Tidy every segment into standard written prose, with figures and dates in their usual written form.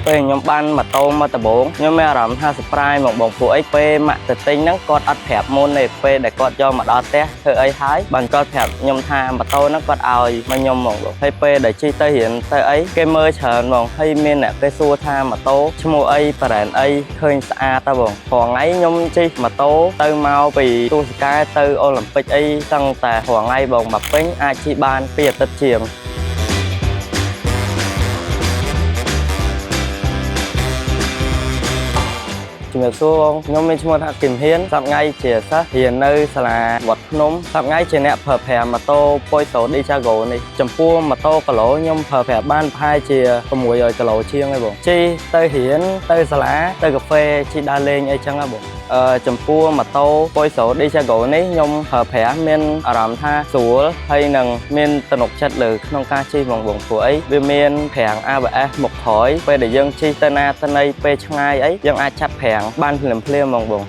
ពេលខ្ញុំបានម៉ូតូមកដំបូងខ្ញុំមានអារម្មណ៍ថា surprise ហ្មងបងពួកអីពេលម៉ាក់ទៅទិញហ្នឹងគាត់អត់ប្រាប់មុនទេពេលដែលគាត់យកមកដល់ផ្ទះធ្វើអីហើយបានគាត់ប្រាប់ខ្ញុំថាម៉ូតូហ្នឹងគាត់ឲ្យមកខ្ញុំហ្មងបងហើយពេលដែលជិះទៅរៀនទៅអីគេមើលច្រើនហ្មងហើយមានអ្នកគេសួរថាម៉ូតូឈ្មោះអីប្រែនអីឃើញស្អាតតើបងព្រោះថ្ងៃខ្ញុំជិះម៉ូតូទៅមកពីទូសកាទៅអូឡ ពេចអីតាំងតែរងថ្ងៃបងមកពេញអាចជិះបាន2អាទិត្យជាងជំរាបសួរបងខ្ញុំមានឈ្មោះថាគឹមហ៊ានសប្តាហ៍ថ្ងៃជាសិស្សរៀននៅសាលាវត្តភ្នំសប្តាហ៍ថ្ងៃជាអ្នកប្រើប្រាស់ម៉ូតូ Poyso Dichago នេះចំពោះម៉ូតូគីឡូខ្ញុំប្រើប្រាស់បានប្រហែលជា600គីឡូជាងហើយបងជិះទៅរៀនទៅសាលាទៅកាហ្វេជិះដើរលេងអីចឹងហ៎បងចំពោះម៉ូតូ Poyso Dichago នេះខ្ញុំប្រើប្រាស់មានអារម្មណ៍ថាស្រួលហើយនឹងមានទំនុកចិត្តលើក្នុងការជិះបងព្រោះអីវាមានប្រាំង ABS មុខក្រោយពេលដែលយើងជិះទៅណាទៅណីពេលឆ្ងាយអីយើងអាចចាប់ប្រាំងបានភ្លាមហ្មងបង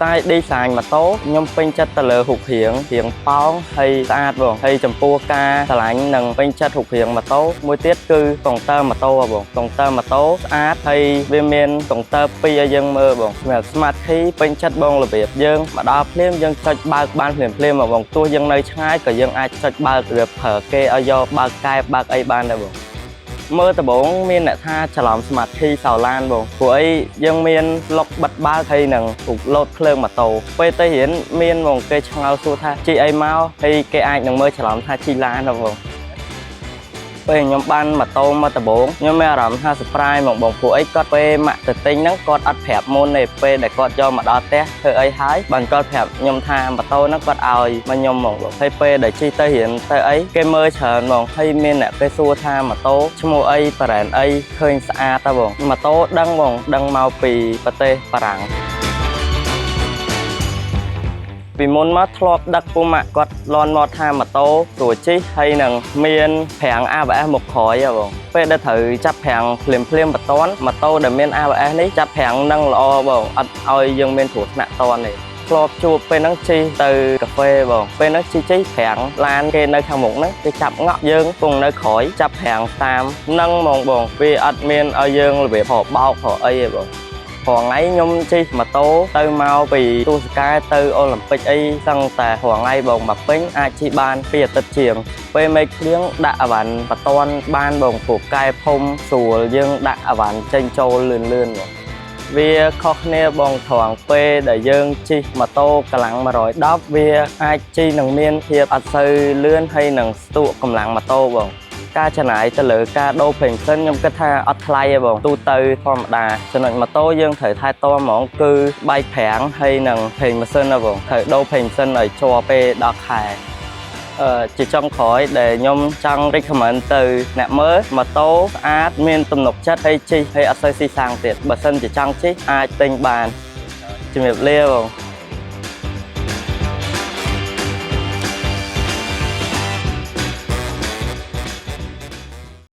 តែdesign ម៉ូតូខ្ញុំពេញចិត្តទៅលើរូបរាងប៉ោងហើយស្អាតបងហើយចំពោះការឆ្លាញ់និងពេញចិត្តរូបរាងម៉ូតូមួយទៀតគឺកុងទ័រម៉ូតូបងកុងទ័រម៉ូតូស្អាតហើយវាមានកុងទ័រ2ឲ្យយើងមើលបងសម្រាប់ Smart Key ពេញចិត្តបងរបៀបយើងមកដល់ភ្លាមយើងចុចបើកបានភ្លាមមកបងទោះយើងនៅឆ្ងាយក៏យើងអាចចុចបើកឬប្រើគេឲ្យយកបើកកែបបើកអីបានដែរបងមើលដំបូងមានអ្នកថាច្រឡំ Smart Key សោឡានបងព្រោះអីយើងមានលុកបិទបើកហើយនឹងពុកលោតភ្លើងម៉ូតូពេលទៅរៀនមានបងគេឆ្ងល់សួរថាជិះអីមកហើយគេអាចនឹងមើលច្រឡំថាជិះឡានហ្នឹងបងពេលខ្ញុំបានម៉ូតូមកដំបូងខ្ញុំមានអារម្មណ៍ថា surprise ហ្មងបងព្រោះអីគាត់ពេលម៉ាក់ទៅទិញហ្នឹងគាត់អត់ប្រាប់មុនទេពេលដែលគាត់យកមកដល់ផ្ទះធ្វើអីហើយបានគាត់ប្រាប់ខ្ញុំថាម៉ូតូហ្នឹងគាត់ឲ្យមកខ្ញុំហ្មងបងហើយពេលដែលជិះទៅរៀនទៅអីគេមើលច្រើនហ្មងហើយមានអ្នកគេសួរថាម៉ូតូឈ្មោះអីប្រែនអីឃើញស្អាតតើបងម៉ូតូដឹងបងដឹងមកពីប្រទេសបារាំងពីមុនមកធ្លាប់ដឹកពុកម៉ាក់គាត់លន់មកថាម៉ូតូស្រួលជិះហើយនឹងមានប្រាំង ABS មុខក្រោយហ៎បងពេលដែលត្រូវចាប់ប្រាំងភ្លាមបន្ទាន់ម៉ូតូដែលមាន ABS នេះចាប់ប្រាំងនឹងល្អបងអត់ឲ្យយើងមានគ្រោះថ្នាក់តន់ទេធ្លាប់ជួបពេលហ្នឹងជិះទៅកាហ្វេបងពេលហ្នឹងជិះប្រាំងឡានគេនៅខាងមុខហ្នឹងគេចាប់ងក់យើងគង់នៅក្រោយចាប់ប្រាំងតាមនឹងហ្មងបងវាអត់មានឲ្យយើងរបៀបបោកអីទេបងព្រោះថ្ងៃខ្ញុំជិះម៉ូតូទៅមកពីទូសកាទៅអូឡ িম্প ិកអីសឹងតែរងថ្ងៃបងមកពេញអាចជិះបាន2អាទិត្យជាងពេលមេឃភ្លៀងដាក់អវ៉ាន់បតនបានបងព្រោះកែភូមិស្រួលយើងដាក់អវ៉ាន់ចេញចូលលឿនបងវាខុសគ្នាបងត្រង់ពេលដែលយើងជិះម៉ូតូកម្លាំង110វាអាចជិះនឹងមានភាពអត់សូវលឿនហើយនឹងស្ទួកកម្លាំងម៉ូតូបងការចំណាយទៅលើការដូរប្រេងសិនខ្ញុំគិតថាអត់ថ្លៃទេបងទូទៅធម្មតាចំណុចម៉ូតូយើងត្រូវថែទាំហ្មងគឺបាយប្រាំងហើយនឹងប្រេងម៉ាស៊ីនណាបងត្រូវដូរប្រេងសិនឲ្យជាប់ពេលដល់ខែជាចុងក្រោយដែលខ្ញុំចង់ recommend ទៅអ្នកមើលម៉ូតូស្អាតមានទំនុកចិត្តហើយជិះហើយអត់សូវស៊ីសាំងទៀតបើសិនជាចង់ជិះអាចទិញបានជំរាបលាបង